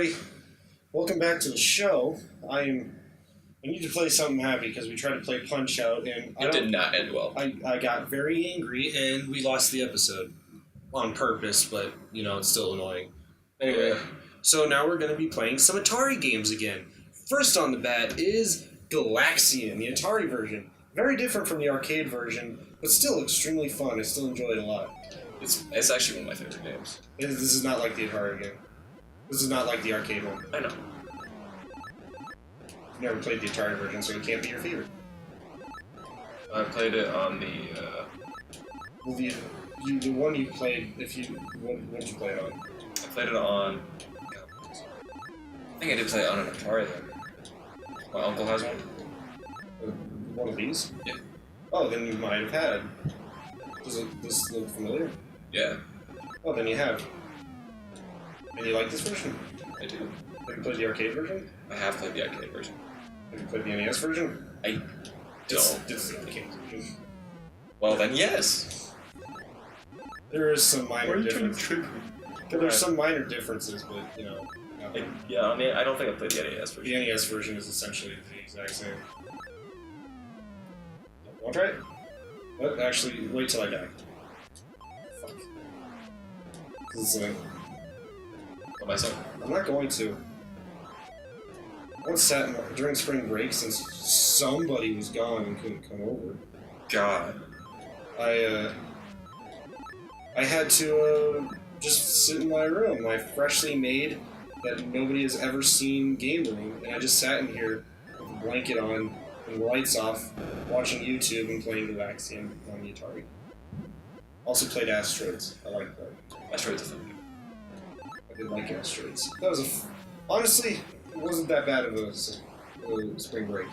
everybody. Welcome back to the show. I need to play something happy because we tried to play Punch-Out and It did not end well. I got very angry and we lost the episode on purpose, but it's still annoying. Anyway, so now we're going to be playing some Atari games again. First on the bat is Galaxian, the Atari version. Very different from the arcade version, but still extremely fun. I still enjoy it a lot. It's actually one of my favorite games. This is not like the Atari game. This is not like the arcade one. I know. You've never played the Atari version, so it can't be your favorite. I played it on the. Well, the one you played, what did you play it on? I played it on. I think I did play it on an Atari then. My uncle has one. One of these? Yeah. Oh, then you might have had. Does this look familiar? Yeah. Oh, then you have. And you like this version? I do. Have you played the arcade version? I have played the arcade version. Have you played the NES version? I don't. This is the arcade version. Well then, yes. There is some minor differences. There's some minor differences, but nothing. I mean, I don't think I played the NES version. The NES version is essentially the exact same. Want to try it? But actually, wait till I die. Fuck. This is What am I saying? I'm not going to. I once sat during spring break since somebody was gone and couldn't come over. God. I had to just sit in my room, my freshly made, that nobody has ever seen game room, and I just sat in here with a blanket on and the lights off, watching YouTube and playing Galaxian on the Atari. Also played Asteroids. I like that. Asteroids is fun. I did like Asteroids. That was honestly, it wasn't that bad of a spring break.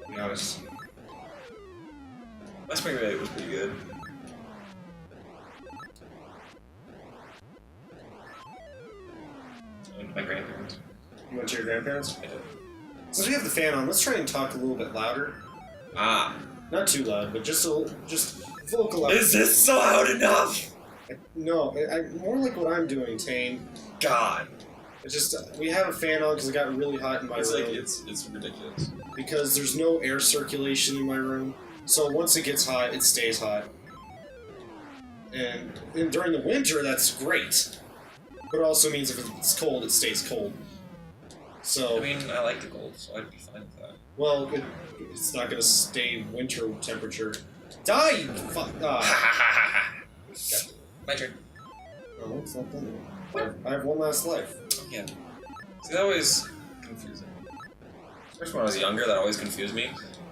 To be honest. My spring break was pretty good. I went to my grandparents. You went to your grandparents? I did. Since we have the fan on, let's try and talk a little bit louder. Ah. Not too loud, but just vocalize. Is this so loud enough? No, more like what I'm doing, Tane. God. It's just we have a fan on because it got really hot in my room. It's ridiculous. Because there's no air circulation in my room, so once it gets hot, it stays hot. And during the winter, that's great. But it also means if it's cold, it stays cold. So I mean, I like the cold, so I'd be fine with that. Well, it's not going to stay winter temperature. Die, you fuck! My turn. No, it's not done yet. I have one last life. Yeah. See, that always confusing. Especially when I was younger, that always confused me.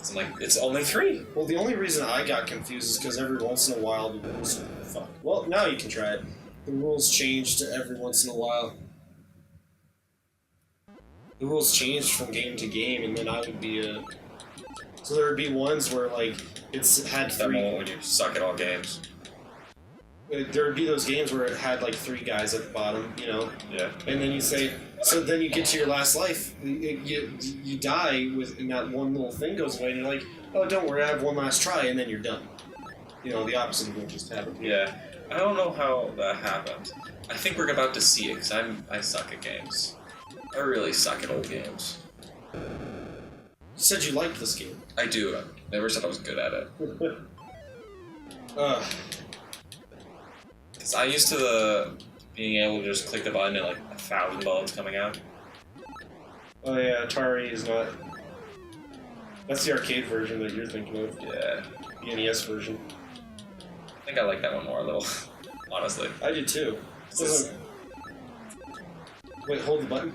I'm like, it's only 3. Well, the only reason I got confused is because every once in a while the rules... Fuck. Well, now you can try it. The rules change to every once in a while. The rules changed from game to game, and then I would be So there would be ones where, like, it's had 3... when you suck at all games. There would be those games where it had, like, 3 guys at the bottom, Yeah. And then you say... So then you get to your last life, you die, and that one little thing goes away, and you're like, oh, don't worry, I have one last try, and then you're done. The opposite of what just happened. Yeah. I don't know how that happened. I think we're about to see it, because I suck at games. I really suck at old games. You said you liked this game. I do. I never said I was good at it. Because I used to being able to just click the button and like 1,000 bullets coming out. Oh yeah, Atari is not... That's the arcade version that you're thinking of. Yeah. The NES version. I think I like that one more a little, honestly. I do too. Wait, hold the button?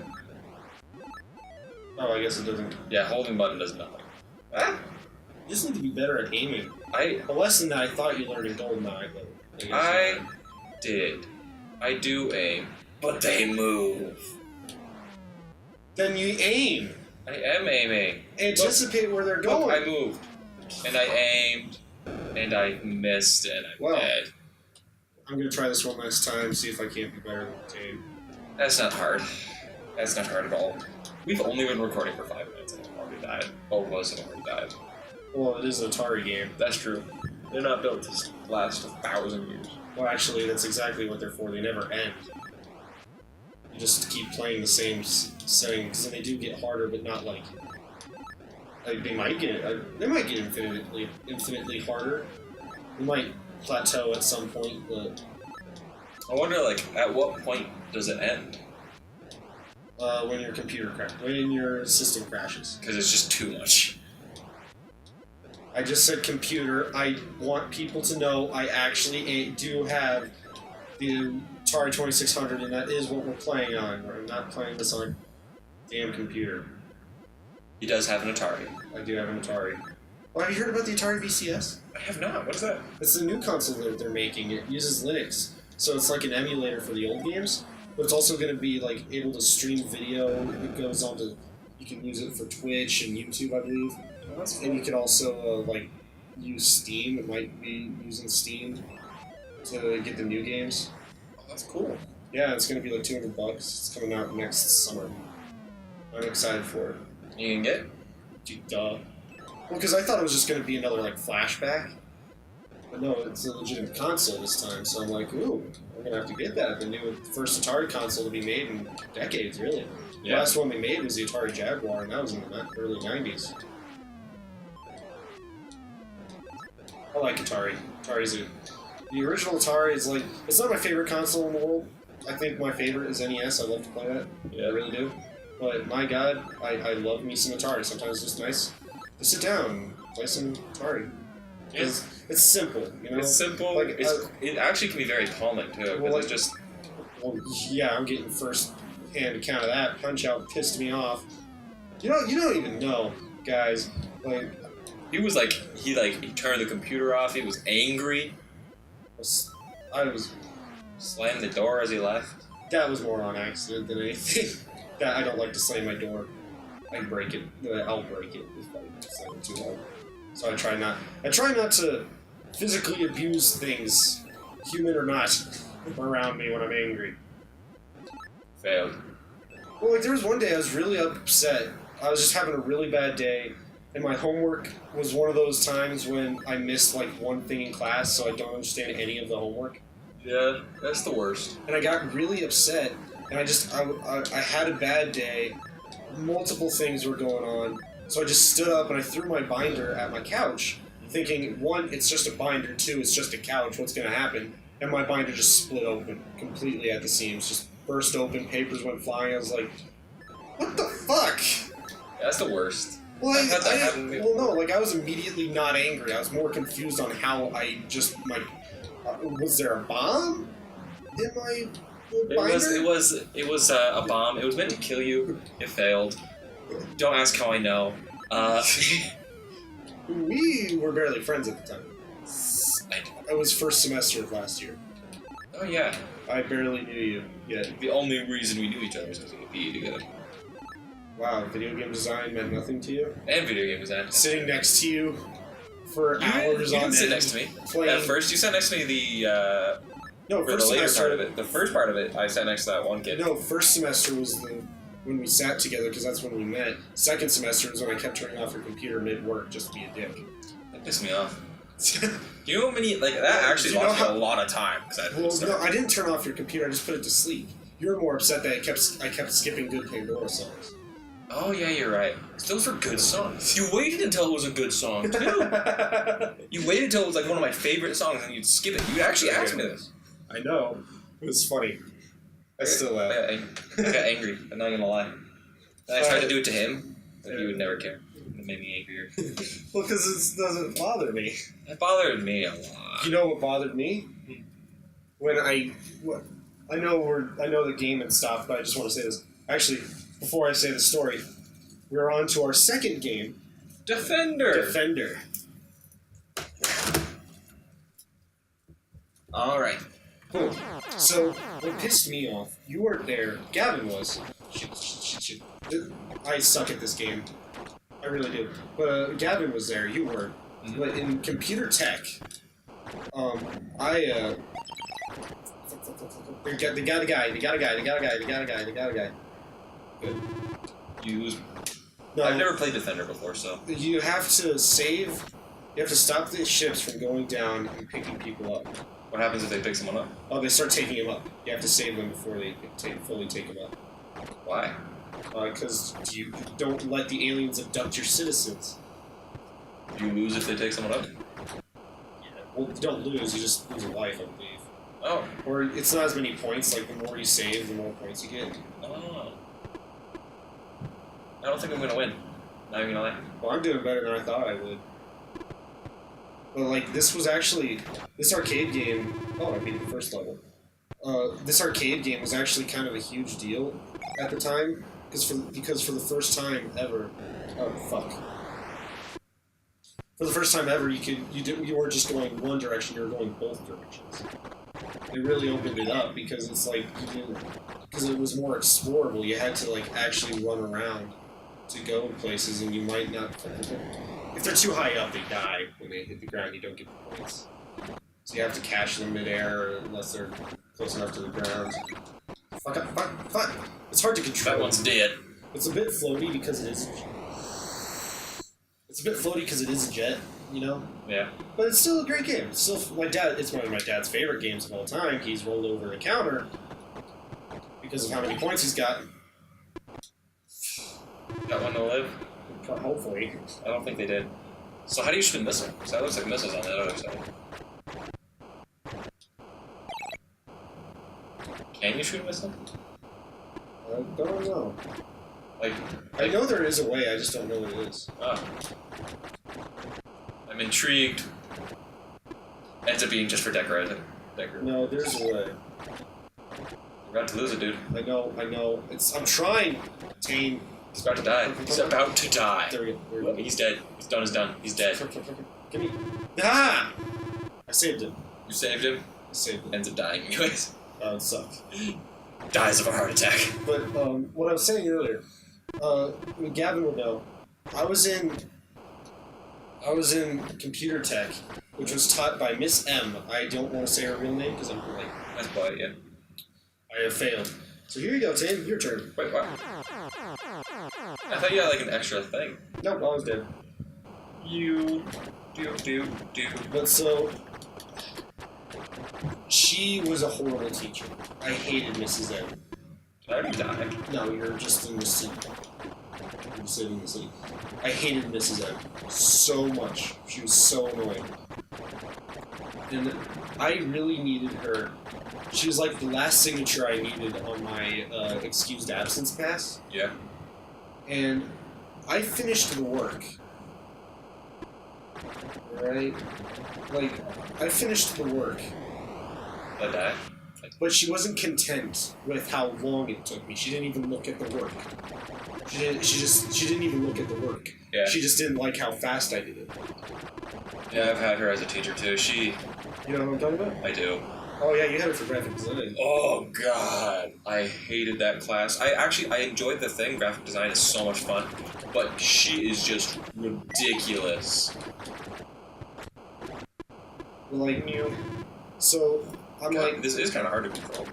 Oh, I guess it doesn't. Yeah, holding button does nothing. Ah! You just need to be better at aiming. A lesson that I thought you learned in GoldenEye, but... I did. I do aim, but they move. Then you aim! I am aiming. Anticipate where they're going. Look, I moved. And I aimed. And I missed, and I'm dead. I'm gonna try this one last time, see if I can't be better than Tane. That's not hard. That's not hard at all. We've only been recording for 5 minutes and I've already died. Both of us have already died. Well, it is an Atari game. That's true. They're not built to last 1,000 years. Well, actually, that's exactly what they're for. They never end. You just keep playing the same setting, because then they do get harder, but not like they might get infinitely harder. They might plateau at some point, but I wonder, like, at what point does it end? when your when your system crashes. Because it's just too much. I just said computer. I want people to know I actually do have the Atari 2600, and that is what we're playing on. I'm not playing this on a damn computer. He does have an Atari. I do have an Atari. Oh, have you heard about the Atari VCS? I have not. What is that? It's the new console that they're making. It uses Linux, so it's like an emulator for the old games, but it's also going to be like able to stream video. It goes on to, you can use it for Twitch and YouTube, I believe. Oh, that's cool. And you can also like use Steam. It might be using Steam to get the new games. Oh, that's cool. Yeah, it's going to be like $200. It's coming out next summer. I'm excited for it. You can get? Duh. Well, because I thought it was just going to be another like flashback. But no, it's a legitimate console this time, so I'm like, ooh, I'm going to have to get that. The first Atari console to be made in decades, really. The last one they made was the Atari Jaguar, and that was in the early 90s. I like Atari. The original Atari is like, it's not my favorite console in the world. I think my favorite is NES. I love to play that. Yeah. I really do. But my god, I love me some Atari. Sometimes it's just nice to sit down and play some Atari. It's simple, you know? It's simple. Like, it actually can be very calming, too, because it's just... Well, yeah, I'm getting first-hand account of that. Punch-Out pissed me off. You don't even know, guys. Like... He was like, he turned the computer off, he was angry. I was... Slammed the door as he left. That was more on accident than anything. That I don't like to slam my door. I break it. I'll break it if I slam it too loud. So I try not to physically abuse things, human or not, around me when I'm angry. Failed. Well, like there was one day I was really upset. I was just having a really bad day, and my homework was one of those times when I missed like one thing in class, so I don't understand any of the homework. Yeah, that's the worst. And I got really upset, and I had a bad day. Multiple things were going on, so I just stood up and I threw my binder at my couch, thinking, one, it's just a binder, two, it's just a couch, what's going to happen? And my binder just split open completely at the seams, just burst open, papers went flying. I was like, what the fuck? That's the worst. Well, I've had that happen to me. well, no, like I was immediately not angry. I was more confused on how I just, was there a bomb in my binder? It was a bomb. It was meant to kill you. It failed. Don't ask how I know. We were barely friends at the time. It was first semester of last year. Oh yeah. I barely knew you yet. The only reason we knew each other was because we were PE together. Wow, video game design meant nothing to you? And video game design. Sitting next to you for hours you on didn't sit end, next to me. playing- At first, you sat next to me No, for first the later semester. part of it. The first part of it, I sat next to that one kid. No, first semester was when we sat together because that's when we met. Second semester was when I kept turning off your computer mid-work just to be a dick. That pissed me off. You know how many, like, that actually You know lost me how- a lot of time. Well, no, I didn't turn off your computer. I just put it to sleep. You were more upset that I kept skipping good Pandora songs. Oh, yeah, you're right. Those were good songs. You waited until it was a good song, too. You waited until it was, like, one of my favorite songs, and you'd skip it. You actually asked me this. I know. It was funny. I still laugh. I got angry. I'm not gonna lie. And I tried to do it to him, but he would never care. It made me angrier. Well, because it doesn't bother me. It bothered me a lot. You know what bothered me? When I know the game had stopped, but I just want to say this. Actually, before I say the story, we're on to our second game. Defender. Alright. Cool. So, what pissed me off, you weren't there, Gavin was. Shit. I suck at this game. I really do. But Gavin was there, you weren't. Mm-hmm. But in computer tech, They got a guy. Good. You lose. No, I've never played Defender before, so. You have to save You have to stop the ships from going down and picking people up. What happens if they pick someone up? Oh, they start taking him up. You have to save them before they fully take him up. Why? Because you don't let the aliens abduct your citizens. Do you lose if they take someone up? Well, you don't lose, you just lose a life, I believe. Oh. Or it's not as many points, like the more you save, the more points you get. Oh. I don't think I'm gonna win. Not even gonna lie. Well, I'm doing better than I thought I would. But, like, this arcade game... Oh, I beat the first level. This arcade game was actually kind of a huge deal at the time, because for the first time ever... Oh, fuck. For the first time ever, you weren't just going one direction, you were going both directions. It really opened it up, because it's like, because it was more explorable, you had to, like, actually run around to go places, and you might not... If they're too high up, they die. When they hit the ground, you don't get the points. So you have to catch them midair unless they're close enough to the ground. Fuck. It's hard to control. That one's dead. It's a bit floaty because it is... It's a bit floaty because it is a jet, you know? Yeah. But it's still a great game. It's still... It's one of my dad's favorite games of all time. He's rolled over the counter because of how many points he's got. Got one to live? Hopefully. I don't think they did. So how do you shoot a missile? Because that looks like missiles on the other side. Can you shoot a missile? I don't know. Like, I know there is a way, I just don't know what it is. Oh. I'm intrigued. Ends up being just for decorative. No, there's a way. You're about to lose it, dude. I know. I'm trying, Tane. He's about to die. He's about to die. There we go. He's dead. He's done. He's dead. Give me. Ah! I saved him. You saved him? I saved him. Ends up dying anyways. Oh, it sucked. Dies of a heart attack. But, what I was saying earlier, Gavin would know, I was in computer tech, which was taught by Miss M. I don't want to say her real name, because I'm like... That's polite, yeah. I have failed. So here you go, Tim. Your turn. Wait, what? I thought you had like an extra thing. Nope, I was dead. You do. But so she was a horrible teacher. I hated Mrs. M. Did I already die? No, you're just in the city. You're sitting in the city. I hated Mrs. M so much. She was so annoying. And I really needed her. She was like the last signature I needed on my excused absence pass. Yeah. And I finished the work. Right? Like, I finished the work. Did I die? But she wasn't content with how long it took me. She didn't even look at the work. She didn't even look at the work. Yeah. She just didn't like how fast I did it. Yeah, I've had her as a teacher too. You know what I'm talking about? I do. Oh yeah, you had her for graphic design. Oh god, I hated that class. I enjoyed the thing. Graphic design is so much fun, but she is just ridiculous. Like, so I'm God, like, this is kind of hard to control.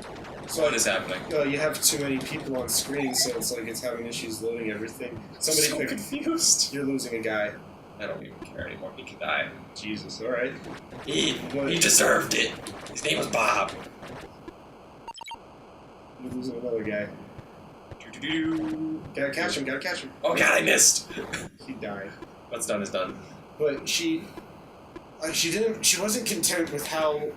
so What is happening? You have too many people on screen, so it's like it's having issues loading everything. Somebody So confused. You're losing a guy. I don't even care anymore. He can die. Jesus, all right. He deserved it. His name was Bob. You're losing another guy. Gotta catch him. Oh god, I missed. He died. What's done is done. But she wasn't content with how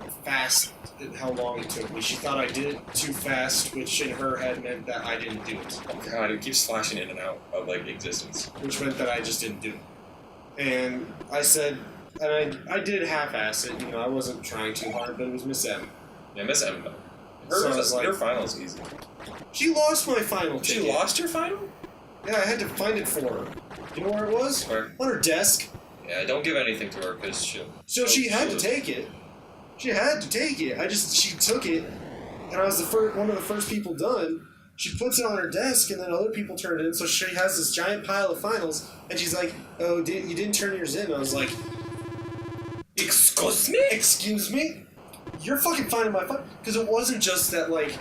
long it took me. She thought I did it too fast, which in her head meant that I didn't do it. Oh god, it keeps flashing in and out of like existence. Which meant that I just didn't do it. And I said, and I did half-ass it, I wasn't trying too hard, but it was Miss M. Yeah, Miss M. Her final is easy. She lost my final ticket. She lost your final? Yeah, I had to find it for her. You know where it was? Where? On her desk. Yeah, don't give anything to her, because she'll... So she had to take it. She had to take it. She took it, and I was one of the first people done. She puts it on her desk, and then other people turn it in, so she has this giant pile of finals, and she's like, oh, you didn't turn yours in. I was like, excuse me? Excuse me? You're fucking finding my file? Because it wasn't just that, like,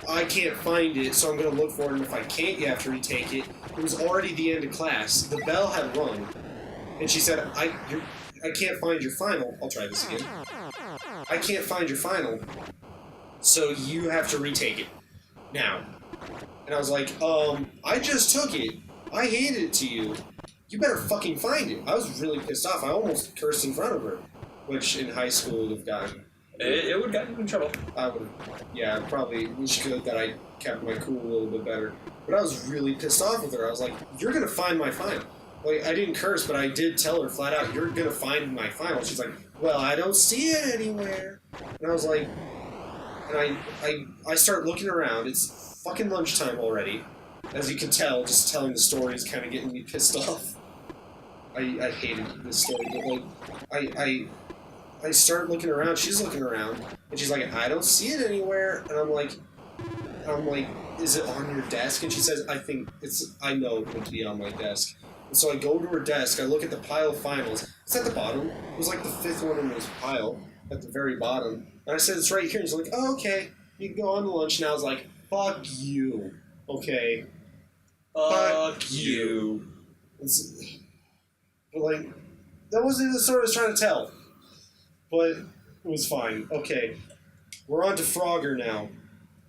I can't find it, so I'm going to look for it, and if I can't, you have to retake it. It was already the end of class. The bell had rung, and she said, I can't find your final. I'll try this again. I can't find your final, so you have to retake it now. And I was like, I just took it. I handed it to you. You better fucking find it. I was really pissed off. I almost cursed in front of her, which in high school would have gotten... It would have gotten you in trouble. I would have... Yeah, probably wish good that I kept my cool a little bit better. But I was really pissed off with her. I was like, you're gonna find my final. Like, I didn't curse, but I did tell her flat out, you're gonna find my final. She's like, well, I don't see it anywhere. And I was like... And I start looking around. It's fucking lunchtime already. As you can tell, just telling the story is kind of getting me pissed off. I hated this story, but like, I start looking around, she's looking around, and she's like, I don't see it anywhere, and I'm like, is it on your desk? And she says, I know it would be on my desk. And so I go to her desk, I look at the pile of finals, it's at the bottom, it was like the 5th one in this pile, at the very bottom, and I said, it's right here, and she's like, oh, okay, you can go on to lunch, and I was like, fuck you, okay. Fuck you. But like, that wasn't the story I was trying to tell. But it was fine. Okay, we're on to Frogger now.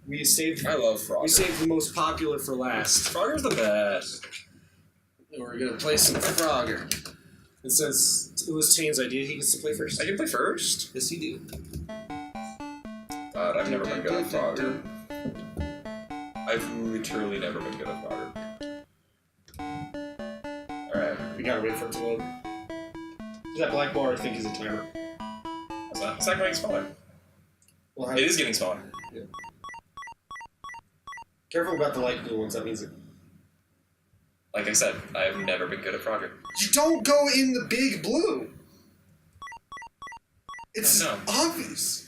We saved. I love Frogger. We saved the most popular for last. Frogger's the best. And we're gonna play some Frogger. And since it was Tane's idea, he gets to play first. I can play first? Yes, he do. God, I've never been good at Frogger. I've literally never been good at Frogger. Alright. We gotta wait for it to load. That black bar, I think, is a timer. It's not getting smaller. Well, It is getting smaller. Yeah. Careful about the light blue ones, that means it... Like I said, I have never been good at Frogger. You don't go in the big blue! It's obvious.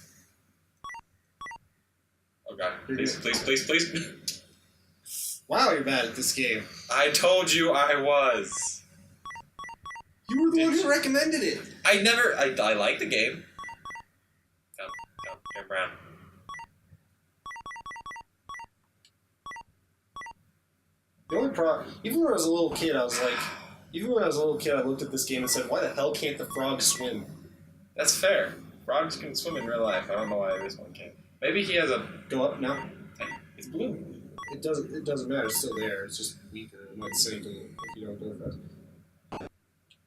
Oh god. Please, please, please, please. Wow, you're bad at this game. I told you I was. You were the one who recommended it. I like the game. Come, turn around. The only problem, even when I was a little kid, I looked at this game and said, why the hell can't the frog swim? That's fair. Frogs can swim in real life. I don't know why this one can't. Maybe he has a... Go up now? It's blue. It doesn't matter, it's still there. It's just weaker. It might sink if you don't do it fast.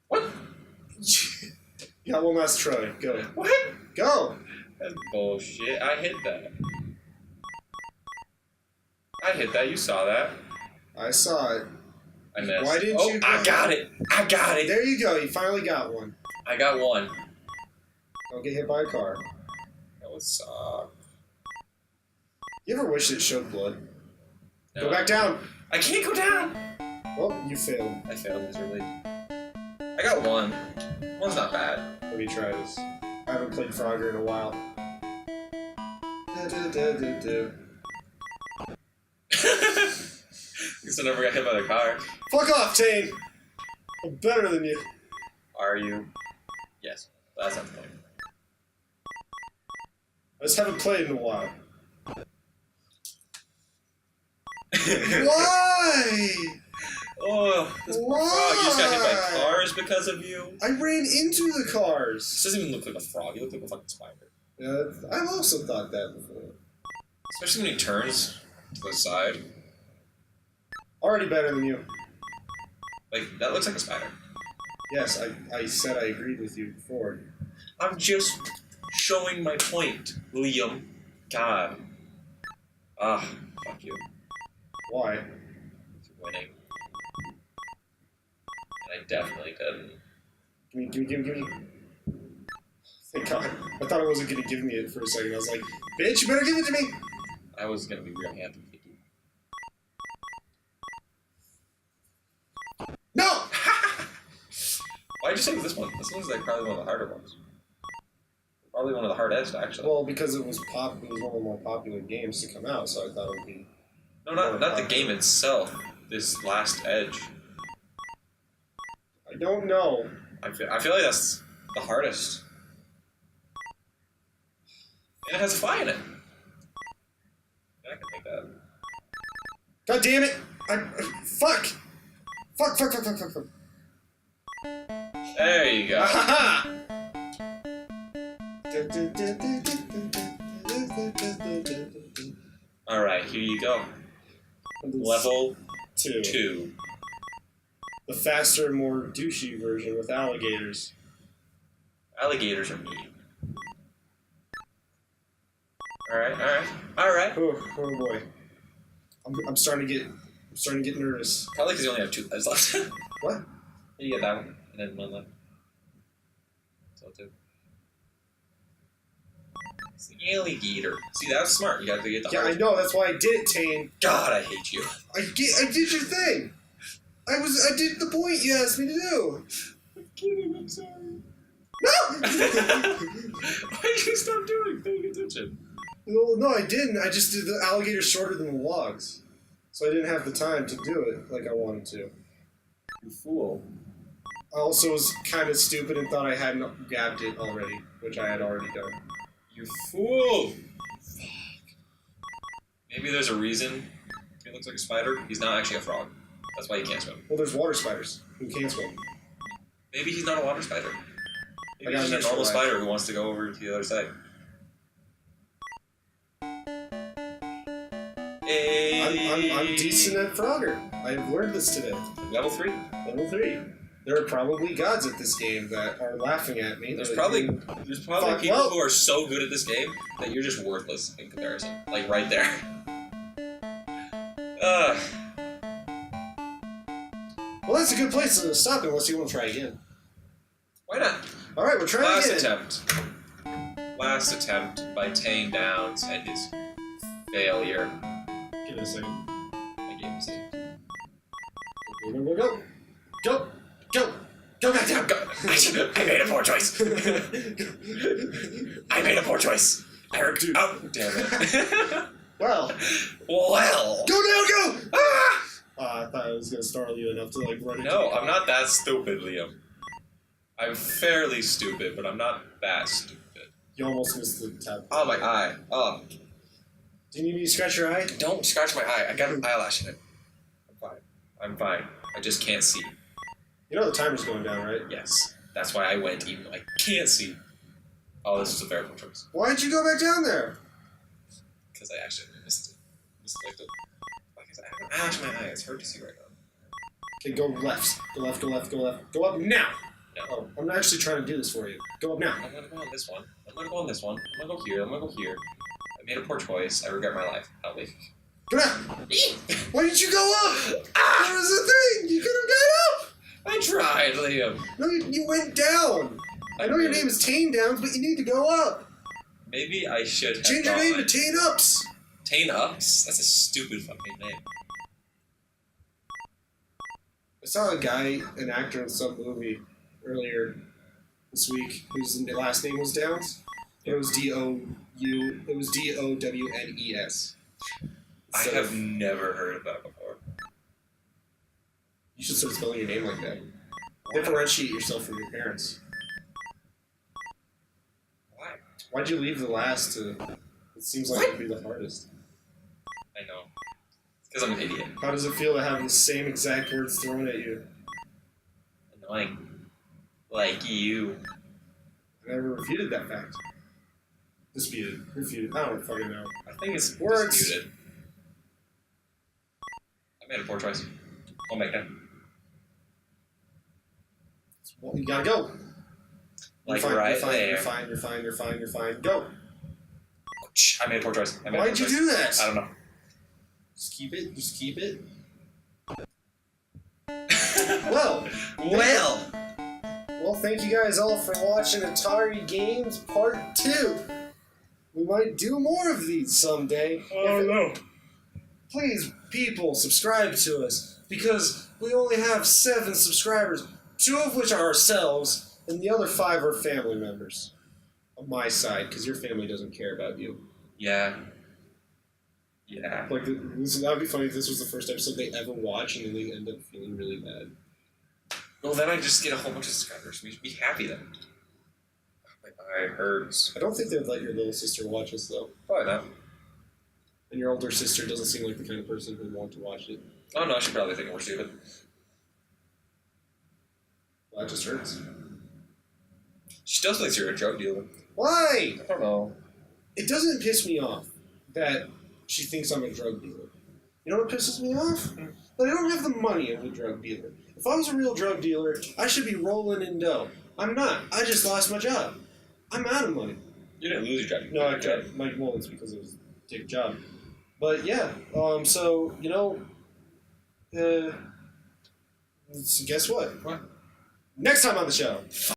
What? Yeah, one last try. Go. What? Go! That's bullshit. I hit that. You saw that. I saw it. I missed. Why didn't you... I got it. There you go. You finally got one. I got one. Don't get hit by a car. That would suck. You ever wish it showed blood? No. Go back down. I can't go down. Well, you failed. I failed miserably. I got one. One's not bad. Let me try this. I haven't played Frogger in a while. Guess I never got hit by the car. Fuck off, Tane! I'm better than you. Are you? Yes. That's not the point. I just haven't played in a while. Why? Oh, this poor frog. You just got hit by cars because of you? I ran into the cars. This doesn't even look like a frog. You look like a fucking spider. Yeah, I've also thought that before. Especially when he turns to the side. Already better than you. Like, that looks like a spider. Yes, I said I agreed with you before. I'm just showing my point, Liam. God. Ah, fuck you. Why? You're winning. And I definitely didn't. Give me. Thank God. I thought it wasn't going to give me it for a second. I was like, bitch, you better give it to me! I was gonna be real happy if you did. No! Why'd you say this one? This one's like probably one of the harder ones. Probably one of the hardest, actually. Well, because it was one of the more popular games to come out, so I thought it would be... No, not the game itself. This last edge. I don't know. I feel like that's the hardest. And it has a fly in it. Yeah, I can take that. God damn it! Fuck! Fuck. There you go. Alright, here you go. Level 2. The faster, more douchey version with alligators. Alligators are mean. Alright. Oh boy. I'm starting to get nervous. Probably because you only have 2 lives left. What? You get that one, and then 1 left. So 2. It's the alligator. See, that was smart. You got to get the Yeah, I know. That's why I did it, Tane. God, I hate you. I did your thing. I did the point you asked me to do. I'm kidding. I'm sorry. No. Why did you stop paying attention? Well, no, I didn't. I just did the alligator shorter than the logs, so I didn't have the time to do it like I wanted to. You fool. I also was kind of stupid and thought I hadn't grabbed it already, which I had already done. You fool! Fuck. Maybe there's a reason he looks like a spider. He's not actually a frog. That's why he can't swim. Well, there's water spiders who can swim. Maybe he's not a water spider. Maybe he's an just a normal extra spider who wants to go over to the other side. Hey. I'm decent at Frogger. I've learned this today. Level 3. Level 3. There are probably gods at this game that are laughing at me. There's probably people who are so good at this game that you're just worthless in comparison. Like right there. Well, that's a good place to stop unless you want to try again. Why not? All right, we're trying again. Last attempt by Tane Downs and his failure. Give it a second. I gave him a second. Go back down. Go. I made a poor choice. I made a poor choice. I heard. Oh, damn it. Well. Go now, go! Ah! I thought I was going to startle you enough to, like, run into No, I'm not that stupid, Liam. I'm fairly stupid, but I'm not that stupid. You almost missed the tab. Oh, my eye. Oh. Do you need me to scratch your eye? Don't scratch my eye. I got an eyelash in it. I'm fine. I just can't see. You know the timer's going down, right? Yes. That's why I went even though I can't see. Oh, this is a very poor choice. Why'd you go back down there? Because I actually missed it. Misclicked it. Because I have an eyelash in my eye. It's hard to see right now. Okay, go left. Go left. Go up now! No. Oh, I'm actually trying to do this for you. Go up now. I'm gonna go on this one. I'm gonna go here. I'm gonna go here. I made a poor choice. I regret my life. Help me. Go down! Why didn't you go up? Ah! There was a thing! You could have got up! I tried, Liam. No, you went down. I know your name is Tane Downs, but you need to go up. Maybe I should have Change your name to Tane Ups. Tane Ups? That's a stupid fucking name. I saw a guy, an actor in some movie earlier this week, whose last name was Downs. It was D-O-W-N-E-S. I have never heard of that before. You should start spelling your name like that. Differentiate yourself from your parents. Why? Why'd you leave the last to... It seems like it'd be the hardest. I know. Because I'm an idiot. How does it feel to have the same exact words thrown at you? Annoying. Like you. I never refuted that fact. Disputed. Refuted. I don't fucking know. I think it's Words. disputed. I made a poor choice. I'll make that. Well, you gotta go. Like you're fine, right you're fine, there. You're fine. Go. I made a poor choice. Why'd you do that? I don't know. Just keep it. Well, thank you guys all for watching Atari Games Part 2. We might do more of these someday. Oh no. Please, people, subscribe to us, because we only have 7 subscribers, 2 of which are ourselves, and the other 5 are family members. On my side, because your family doesn't care about you. Yeah. Like, that would be funny if this was the first episode they ever watch, and then they end up feeling really bad. Well, then I just get a whole bunch of subscribers. We should be happy then. My eye hurts. I don't think they'd let your little sister watch us, though. Probably not. And your older sister doesn't seem like the kind of person who'd want to watch it. Oh no, she probably think we're stupid. Well, that just hurts. She still thinks you're a drug dealer. Why? I don't know. It doesn't piss me off that she thinks I'm a drug dealer. You know what pisses me off? That I don't have the money of a drug dealer. If I was a real drug dealer, I should be rolling in dough. I'm not. I just lost my job. I'm out of money. You didn't lose your job. No, I tried. Well, it's because it was a dick job. But yeah, so, you know, so guess what? What? Next time on the show.